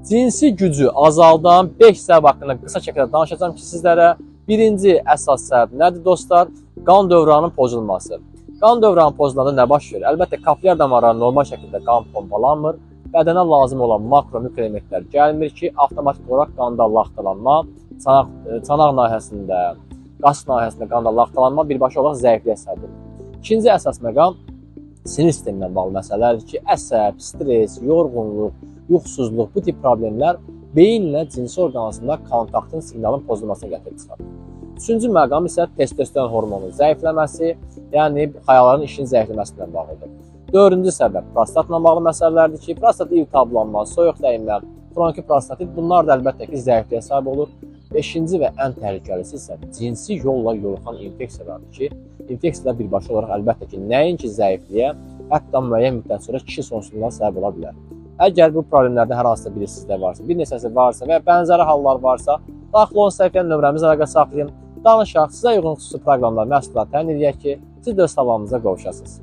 Cinsi gücü azaldan 5 səbəb haqqında qısa şəkildə danışacağım ki, sizlərə. Birinci əsas səbəb nədir dostlar? Qan dövranının pozulması. Qan dövranının pozulanda nə baş verir? Əlbəttə, kapillər damarları normal şəkildə qan pompalanmır. Bədənə lazım olan makro mikroelementlər gəlmir ki, avtomatik olaraq qanda laxtalanma, çanaq nahiyəsində, qas nahiyəsində qanda laxtalanma birbaşa olaraq zəifliyə səbəb olur. İkinci əsas məqam sinir sistemindən bağlı məsələlərdir ki, əsəb, stres, yorğunluq, yuxusuzluq, bu tip problemlər beyinlə cinsi orqanizmdə kontaktın siqnalın pozulmasına gətirib çıxarır. Üçüncü məqam isə testosteron hormonunun zəifləməsi, yəni xəyalların işinin zəifləməsindən bağlıdır. Dördüncü səbəb prostatla bağlı məsələlərdir ki, prostat iltihablanma, soyuq dəyinmə, xroniki prostatit bunlar da əlbəttə ki, zəifliyə səbəb olur. Beşinci və ən təhlükəlisi isə cinsi yolla yoluxan infeksiyalardır ki, infeksiyalar birbaşa olaraq əlbəttə ki, nəinki zəifliyə, hətta müəyyən müddət sonra kişi sonsuzluğa səbəb ola bilər. Əgər bu problemlərdən hər hansısa biri sizdə varsa, bir neçəsi varsa və ya bənzəri hallar varsa, daxil olun səhifəyə nömrəmizi əlaqə saxlayın, danışaq, sizə uyğun xüsusi proqramlar, məhsullar təmin edək ki, siz də öz sağlamlığınıza qovuşasınız.